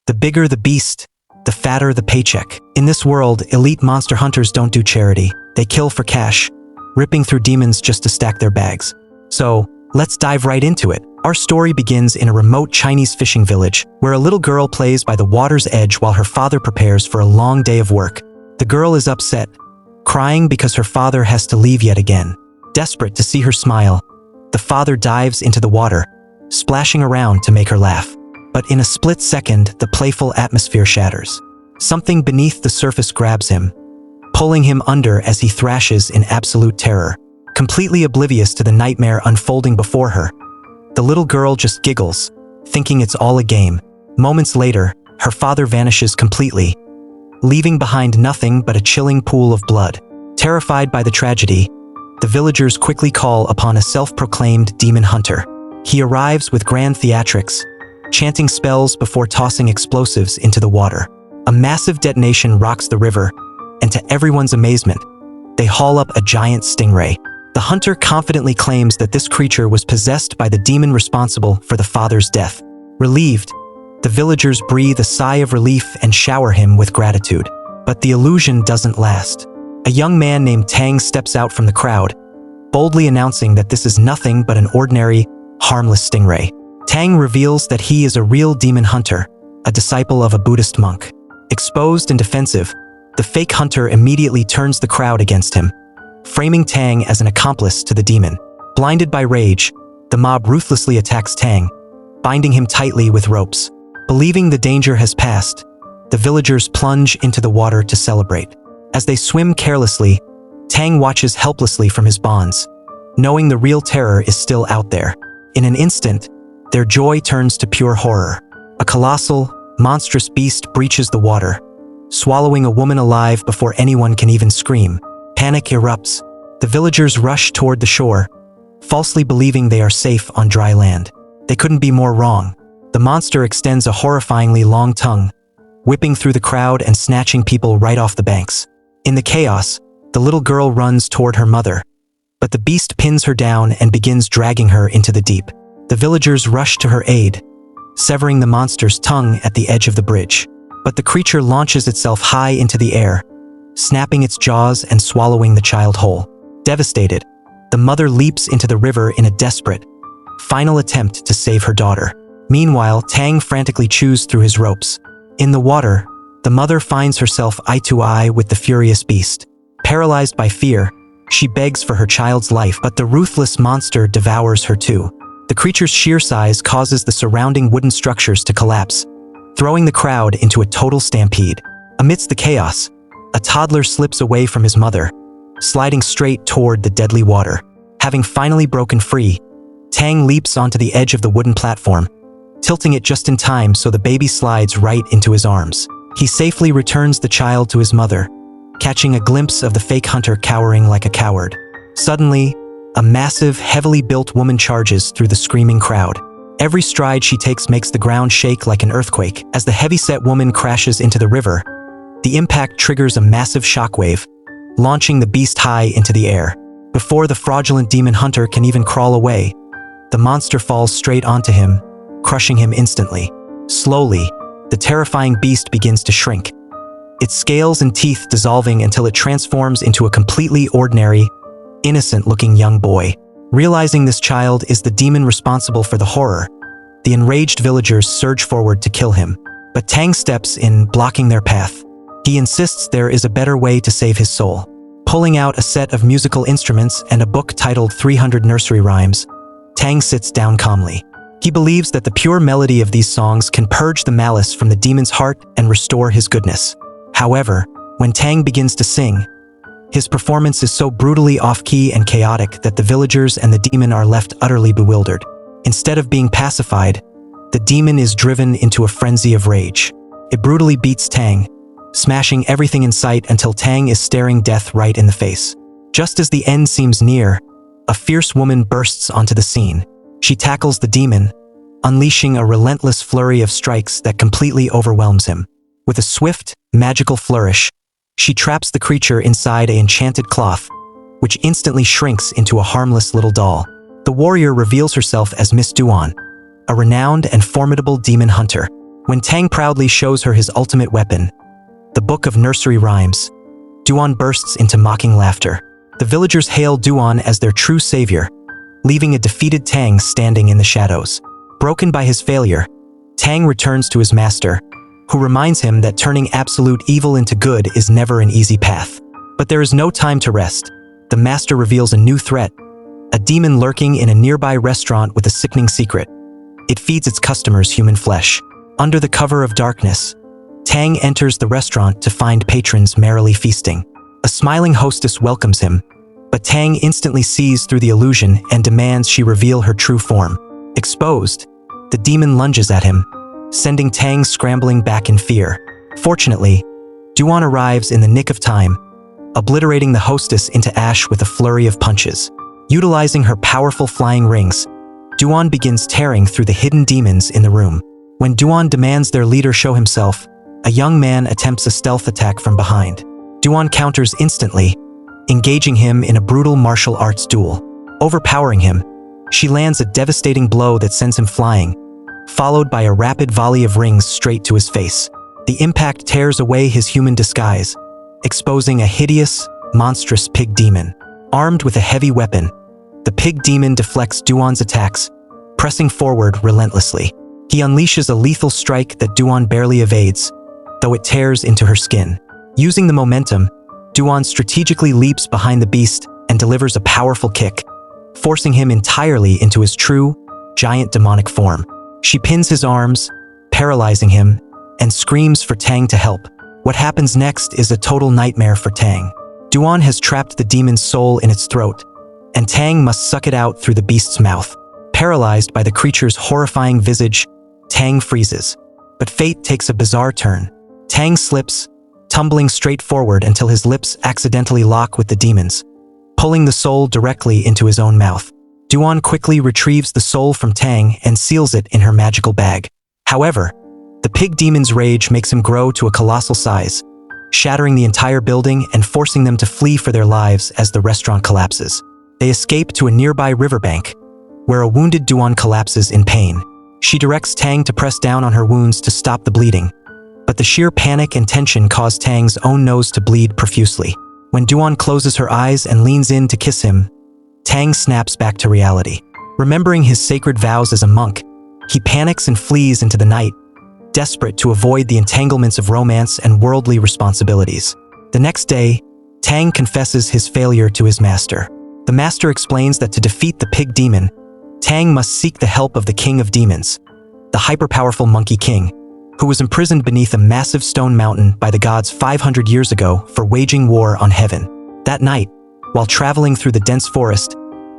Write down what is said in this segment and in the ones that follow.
The bigger the beast, the fatter the paycheck. In this world, elite monster hunters don't do charity. They kill for cash, ripping through demons just to stack their bags. So, let's dive right into it. Our story begins in a remote Chinese fishing village, where a little girl plays by the water's edge while her father prepares for a long day of work. The girl is upset, crying because her father has to leave yet again. Desperate to see her smile, the father dives into the water, splashing around to make her laugh. But in a split second, the playful atmosphere shatters. Something beneath the surface grabs him, pulling him under as he thrashes in absolute terror. Completely oblivious to the nightmare unfolding before her, the little girl just giggles, thinking it's all a game. Moments later, her father vanishes completely, leaving behind nothing but a chilling pool of blood. Terrified by the tragedy, the villagers quickly call upon a self-proclaimed demon hunter. He arrives with grand theatrics, chanting spells before tossing explosives into the water. A massive detonation rocks the river, and to everyone's amazement, they haul up a giant stingray. The hunter confidently claims that this creature was possessed by the demon responsible for the father's death. Relieved, the villagers breathe a sigh of relief and shower him with gratitude. But the illusion doesn't last. A young man named Tang steps out from the crowd, boldly announcing that this is nothing but an ordinary, harmless stingray. Tang reveals that he is a real demon hunter, a disciple of a Buddhist monk. Exposed and defensive, the fake hunter immediately turns the crowd against him, framing Tang as an accomplice to the demon. Blinded by rage, the mob ruthlessly attacks Tang, binding him tightly with ropes. Believing the danger has passed, the villagers plunge into the water to celebrate. As they swim carelessly, Tang watches helplessly from his bonds, knowing the real terror is still out there. In an instant, their joy turns to pure horror. A colossal, monstrous beast breaches the water, swallowing a woman alive before anyone can even scream. Panic erupts. The villagers rush toward the shore, falsely believing they are safe on dry land. They couldn't be more wrong. The monster extends a horrifyingly long tongue, whipping through the crowd and snatching people right off the banks. In the chaos, the little girl runs toward her mother, but the beast pins her down and begins dragging her into the deep. The villagers rush to her aid, severing the monster's tongue at the edge of the bridge. But the creature launches itself high into the air, snapping its jaws and swallowing the child whole. Devastated, the mother leaps into the river in a desperate, final attempt to save her daughter. Meanwhile, Tang frantically chews through his ropes. In the water, the mother finds herself eye to eye with the furious beast. Paralyzed by fear, she begs for her child's life, but the ruthless monster devours her too. The creature's sheer size causes the surrounding wooden structures to collapse, throwing the crowd into a total stampede. Amidst the chaos, a toddler slips away from his mother, sliding straight toward the deadly water. Having finally broken free, Tang leaps onto the edge of the wooden platform, tilting it just in time so the baby slides right into his arms. He safely returns the child to his mother, catching a glimpse of the fake hunter cowering like a coward. Suddenly, a massive, heavily built woman charges through the screaming crowd. Every stride she takes makes the ground shake like an earthquake. As the heavy-set woman crashes into the river, the impact triggers a massive shockwave, launching the beast high into the air. Before the fraudulent demon hunter can even crawl away, the monster falls straight onto him, crushing him instantly. Slowly, the terrifying beast begins to shrink, its scales and teeth dissolving until it transforms into a completely ordinary, innocent-looking young boy. Realizing this child is the demon responsible for the horror, the enraged villagers surge forward to kill him. But Tang steps in, blocking their path. He insists there is a better way to save his soul. Pulling out a set of musical instruments and a book titled 300 Nursery Rhymes, Tang sits down calmly. He believes that the pure melody of these songs can purge the malice from the demon's heart and restore his goodness. However, when Tang begins to sing, his performance is so brutally off-key and chaotic that the villagers and the demon are left utterly bewildered. Instead of being pacified, the demon is driven into a frenzy of rage. It brutally beats Tang, smashing everything in sight until Tang is staring death right in the face. Just as the end seems near, a fierce woman bursts onto the scene. She tackles the demon, unleashing a relentless flurry of strikes that completely overwhelms him. With a swift, magical flourish, she traps the creature inside an enchanted cloth, which instantly shrinks into a harmless little doll. The warrior reveals herself as Miss Duan, a renowned and formidable demon hunter. When Tang proudly shows her his ultimate weapon, the book of nursery rhymes, Duan bursts into mocking laughter. The villagers hail Duan as their true savior, leaving a defeated Tang standing in the shadows. Broken by his failure, Tang returns to his master, who reminds him that turning absolute evil into good is never an easy path. But there is no time to rest. The master reveals a new threat, a demon lurking in a nearby restaurant with a sickening secret. It feeds its customers human flesh. Under the cover of darkness, Tang enters the restaurant to find patrons merrily feasting. A smiling hostess welcomes him, but Tang instantly sees through the illusion and demands she reveal her true form. Exposed, the demon lunges at him, sending Tang scrambling back in fear. Fortunately, Duan arrives in the nick of time, obliterating the hostess into ash with a flurry of punches. Utilizing her powerful flying rings, Duan begins tearing through the hidden demons in the room. When Duan demands their leader show himself, a young man attempts a stealth attack from behind. Duan counters instantly, engaging him in a brutal martial arts duel. Overpowering him, she lands a devastating blow that sends him flying, followed by a rapid volley of rings straight to his face. The impact tears away his human disguise, exposing a hideous, monstrous pig demon. Armed with a heavy weapon, the pig demon deflects Duan's attacks, pressing forward relentlessly. He unleashes a lethal strike that Duan barely evades, though it tears into her skin. Using the momentum, Duan strategically leaps behind the beast and delivers a powerful kick, forcing him entirely into his true, giant demonic form. She pins his arms, paralyzing him, and screams for Tang to help. What happens next is a total nightmare for Tang. Duan has trapped the demon's soul in its throat, and Tang must suck it out through the beast's mouth. Paralyzed by the creature's horrifying visage, Tang freezes. But fate takes a bizarre turn. Tang slips, tumbling straight forward until his lips accidentally lock with the demon's, pulling the soul directly into his own mouth. Duan quickly retrieves the soul from Tang and seals it in her magical bag. However, the pig demon's rage makes him grow to a colossal size, shattering the entire building and forcing them to flee for their lives as the restaurant collapses. They escape to a nearby riverbank, where a wounded Duan collapses in pain. She directs Tang to press down on her wounds to stop the bleeding, but the sheer panic and tension cause Tang's own nose to bleed profusely. When Duan closes her eyes and leans in to kiss him, Tang snaps back to reality. Remembering his sacred vows as a monk, he panics and flees into the night, desperate to avoid the entanglements of romance and worldly responsibilities. The next day, Tang confesses his failure to his master. The master explains that to defeat the pig demon, Tang must seek the help of the king of demons, the hyper-powerful Monkey King, who was imprisoned beneath a massive stone mountain by the gods 500 years ago for waging war on heaven. That night, while traveling through the dense forest,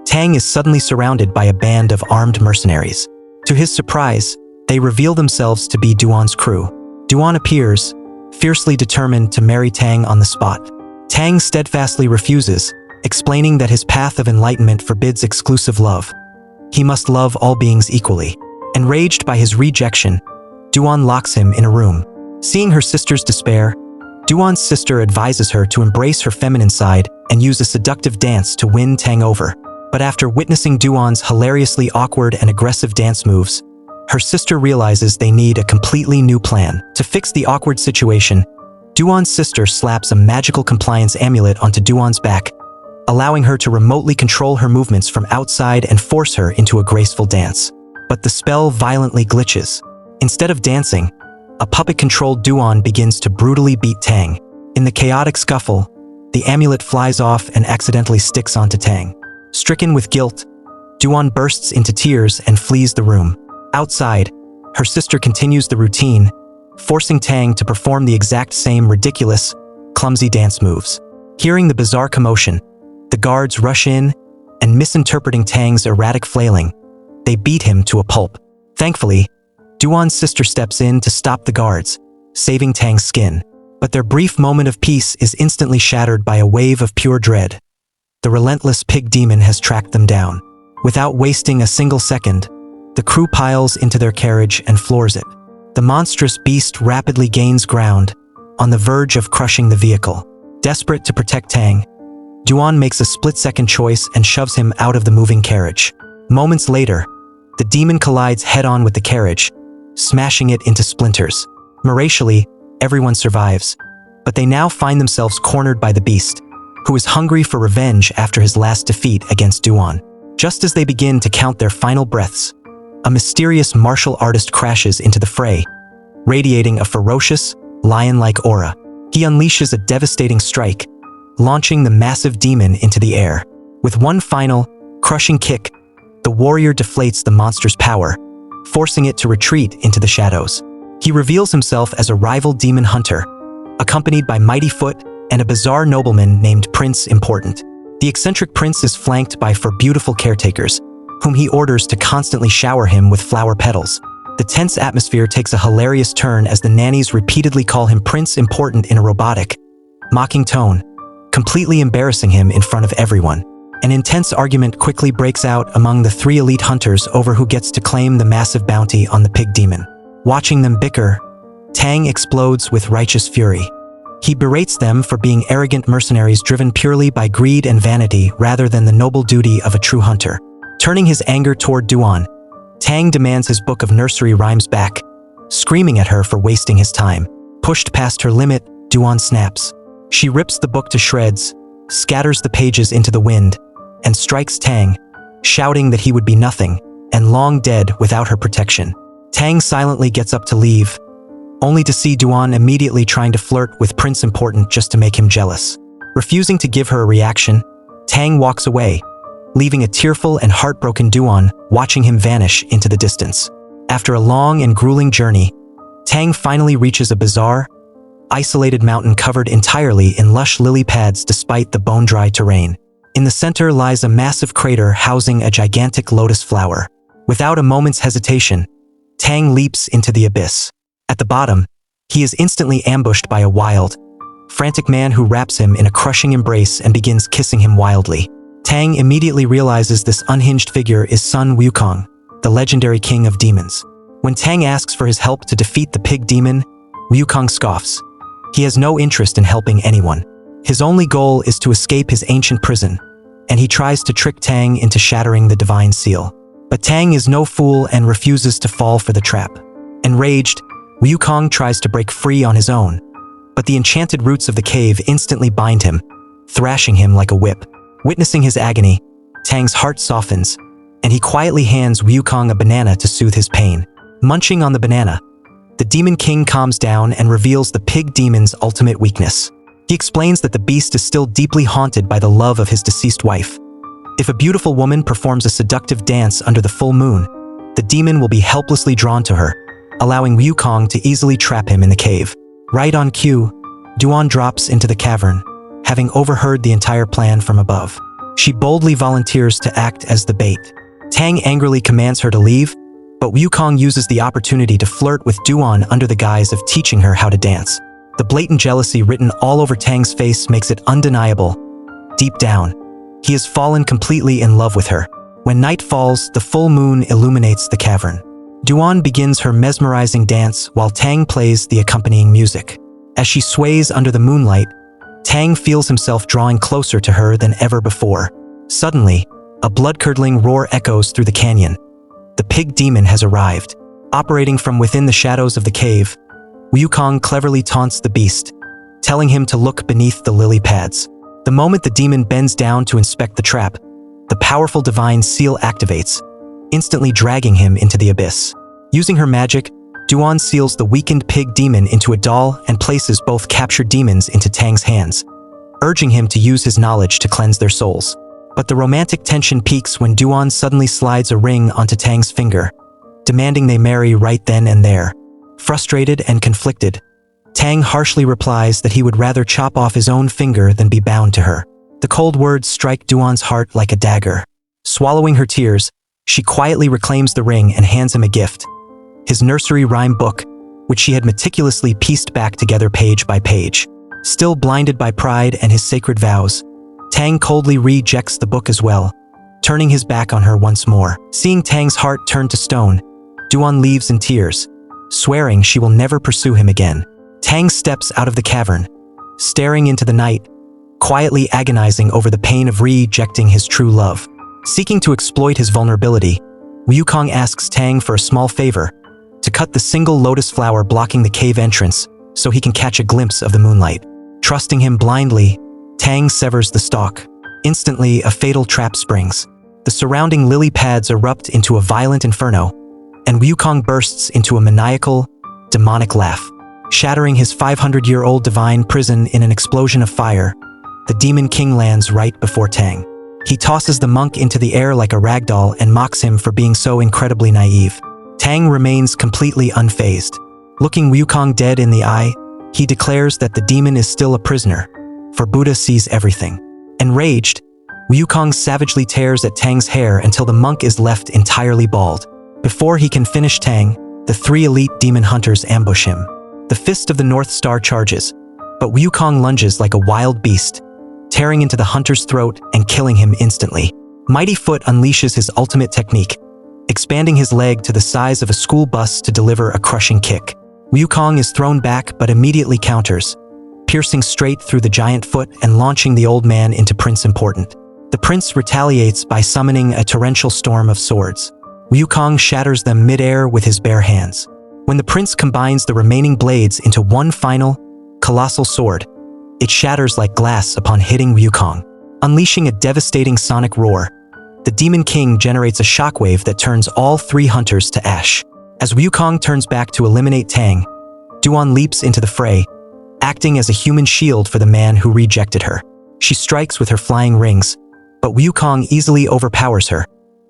Tang is suddenly surrounded by a band of armed mercenaries. To his surprise, they reveal themselves to be Duan's crew. Duan appears, fiercely determined to marry Tang on the spot. Tang steadfastly refuses, explaining that his path of enlightenment forbids exclusive love. He must love all beings equally. Enraged by his rejection, Duan locks him in a room. Seeing her sister's despair, Duan's sister advises her to embrace her feminine side and use a seductive dance to win Tang over. But after witnessing Duan's hilariously awkward and aggressive dance moves, her sister realizes they need a completely new plan. To fix the awkward situation, Duan's sister slaps a magical compliance amulet onto Duan's back, allowing her to remotely control her movements from outside and force her into a graceful dance. But the spell violently glitches. Instead of dancing, a puppet-controlled Duan begins to brutally beat Tang. In the chaotic scuffle, the amulet flies off and accidentally sticks onto Tang. Stricken with guilt, Duan bursts into tears and flees the room. Outside, her sister continues the routine, forcing Tang to perform the exact same ridiculous, clumsy dance moves. Hearing the bizarre commotion, the guards rush in, and misinterpreting Tang's erratic flailing, they beat him to a pulp. Thankfully, Duan's sister steps in to stop the guards, saving Tang's skin. But their brief moment of peace is instantly shattered by a wave of pure dread. The relentless pig demon has tracked them down. Without wasting a single second, the crew piles into their carriage and floors it. The monstrous beast rapidly gains ground, on the verge of crushing the vehicle. Desperate to protect Tang, Duan makes a split-second choice and shoves him out of the moving carriage. Moments later, the demon collides head-on with the carriage, smashing it into splinters. Miraculously, everyone survives, but they now find themselves cornered by the beast, who is hungry for revenge after his last defeat against Duan. Just as they begin to count their final breaths, a mysterious martial artist crashes into the fray, radiating a ferocious, lion-like aura. He unleashes a devastating strike, launching the massive demon into the air. With one final, crushing kick, the warrior deflates the monster's power, forcing it to retreat into the shadows. He reveals himself as a rival demon hunter, accompanied by Mighty Foot and a bizarre nobleman named Prince Important. The eccentric prince is flanked by four beautiful caretakers, whom he orders to constantly shower him with flower petals. The tense atmosphere takes a hilarious turn as the nannies repeatedly call him Prince Important in a robotic, mocking tone, completely embarrassing him in front of everyone. An intense argument quickly breaks out among the three elite hunters over who gets to claim the massive bounty on the pig demon. Watching them bicker, Tang explodes with righteous fury. He berates them for being arrogant mercenaries driven purely by greed and vanity rather than the noble duty of a true hunter. Turning his anger toward Duan, Tang demands his book of nursery rhymes back, screaming at her for wasting his time. Pushed past her limit, Duan snaps. She rips the book to shreds, scatters the pages into the wind, and strikes Tang, shouting that he would be nothing and long dead without her protection. Tang silently gets up to leave, only to see Duan immediately trying to flirt with Prince Important just to make him jealous. Refusing to give her a reaction, Tang walks away, leaving a tearful and heartbroken Duan watching him vanish into the distance. After a long and grueling journey, Tang finally reaches a bizarre, isolated mountain covered entirely in lush lily pads despite the bone-dry terrain. In the center lies a massive crater housing a gigantic lotus flower. Without a moment's hesitation, Tang leaps into the abyss. At the bottom, he is instantly ambushed by a wild, frantic man who wraps him in a crushing embrace and begins kissing him wildly. Tang immediately realizes this unhinged figure is Sun Wukong, the legendary king of demons. When Tang asks for his help to defeat the pig demon, Wukong scoffs. He has no interest in helping anyone. His only goal is to escape his ancient prison, and he tries to trick Tang into shattering the divine seal. But Tang is no fool and refuses to fall for the trap. Enraged, Wukong tries to break free on his own, but the enchanted roots of the cave instantly bind him, thrashing him like a whip. Witnessing his agony, Tang's heart softens, and he quietly hands Wukong a banana to soothe his pain. Munching on the banana, the Demon King calms down and reveals the pig demon's ultimate weakness. He explains that the beast is still deeply haunted by the love of his deceased wife. If a beautiful woman performs a seductive dance under the full moon, the demon will be helplessly drawn to her, allowing Wukong to easily trap him in the cave. Right on cue, Duan drops into the cavern, having overheard the entire plan from above. She boldly volunteers to act as the bait. Tang angrily commands her to leave, but Wukong uses the opportunity to flirt with Duan under the guise of teaching her how to dance. The blatant jealousy written all over Tang's face makes it undeniable. Deep down, he has fallen completely in love with her. When night falls, the full moon illuminates the cavern. Duan begins her mesmerizing dance while Tang plays the accompanying music. As she sways under the moonlight, Tang feels himself drawing closer to her than ever before. Suddenly, a blood-curdling roar echoes through the canyon. The pig demon has arrived. Operating from within the shadows of the cave, Wukong cleverly taunts the beast, telling him to look beneath the lily pads. The moment the demon bends down to inspect the trap, the powerful divine seal activates, instantly dragging him into the abyss. Using her magic, Duan seals the weakened pig demon into a doll and places both captured demons into Tang's hands, urging him to use his knowledge to cleanse their souls. But the romantic tension peaks when Duan suddenly slides a ring onto Tang's finger, demanding they marry right then and there. Frustrated and conflicted, Tang harshly replies that he would rather chop off his own finger than be bound to her. The cold words strike Duan's heart like a dagger. Swallowing her tears, she quietly reclaims the ring and hands him a gift, his nursery rhyme book, which she had meticulously pieced back together page by page. Still blinded by pride and his sacred vows, Tang coldly rejects the book as well, turning his back on her once more. Seeing Tang's heart turn to stone, Duan leaves in tears, swearing she will never pursue him again. Tang steps out of the cavern, staring into the night, quietly agonizing over the pain of rejecting his true love. Seeking to exploit his vulnerability, Wukong asks Tang for a small favor, to cut the single lotus flower blocking the cave entrance so he can catch a glimpse of the moonlight. Trusting him blindly, Tang severs the stalk. Instantly, a fatal trap springs. The surrounding lily pads erupt into a violent inferno, and Wukong bursts into a maniacal, demonic laugh. Shattering his 500-year-old divine prison in an explosion of fire, the Demon King lands right before Tang. He tosses the monk into the air like a ragdoll and mocks him for being so incredibly naive. Tang remains completely unfazed. Looking Wukong dead in the eye, he declares that the demon is still a prisoner, for Buddha sees everything. Enraged, Wukong savagely tears at Tang's hair until the monk is left entirely bald. Before he can finish Tang, the 3 elite demon hunters ambush him. The Fist of the North Star charges, but Wukong lunges like a wild beast, tearing into the hunter's throat and killing him instantly. Mighty Foot unleashes his ultimate technique, expanding his leg to the size of a school bus to deliver a crushing kick. Wukong is thrown back but immediately counters, piercing straight through the giant foot and launching the old man into Prince Important. The prince retaliates by summoning a torrential storm of swords. Wukong shatters them mid-air with his bare hands. When the prince combines the remaining blades into one final, colossal sword, it shatters like glass upon hitting Wukong. Unleashing a devastating sonic roar, the Demon King generates a shockwave that turns all 3 hunters to ash. As Wukong turns back to eliminate Tang, Duan leaps into the fray, acting as a human shield for the man who rejected her. She strikes with her flying rings, but Wukong easily overpowers her,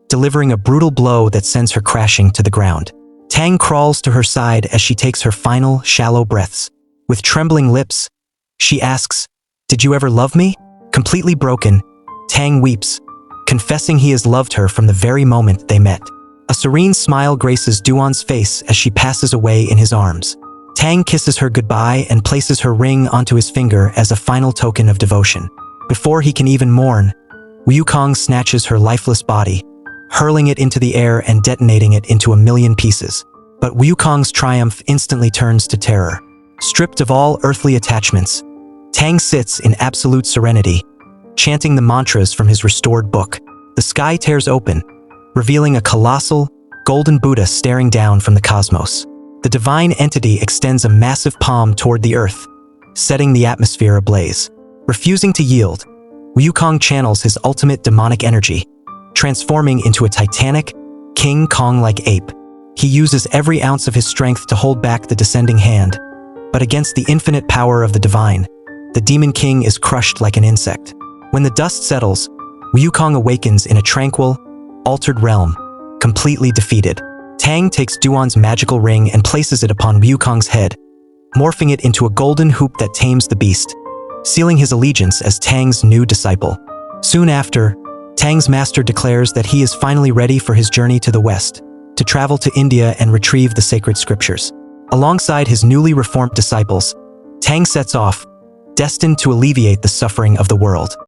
delivering a brutal blow that sends her crashing to the ground. Tang crawls to her side as she takes her final, shallow breaths. With trembling lips, she asks, "Did you ever love me?" Completely broken, Tang weeps, confessing he has loved her from the very moment they met. A serene smile graces Duan's face as she passes away in his arms. Tang kisses her goodbye and places her ring onto his finger as a final token of devotion. Before he can even mourn, Wukong snatches her lifeless body, hurling it into the air and detonating it into a million pieces. But Wukong's triumph instantly turns to terror. Stripped of all earthly attachments, Tang sits in absolute serenity, chanting the mantras from his restored book. The sky tears open, revealing a colossal, golden Buddha staring down from the cosmos. The divine entity extends a massive palm toward the earth, setting the atmosphere ablaze. Refusing to yield, Wukong channels his ultimate demonic energy, transforming into a titanic, King Kong-like ape. He uses every ounce of his strength to hold back the descending hand, but against the infinite power of the divine, the Demon King is crushed like an insect. When the dust settles, Wukong awakens in a tranquil, altered realm, completely defeated. Tang takes Duan's magical ring and places it upon Wukong's head, morphing it into a golden hoop that tames the beast, sealing his allegiance as Tang's new disciple. Soon after, Tang's master declares that he is finally ready for his journey to the west, to travel to India and retrieve the sacred scriptures. Alongside his newly reformed disciples, Tang sets off, destined to alleviate the suffering of the world.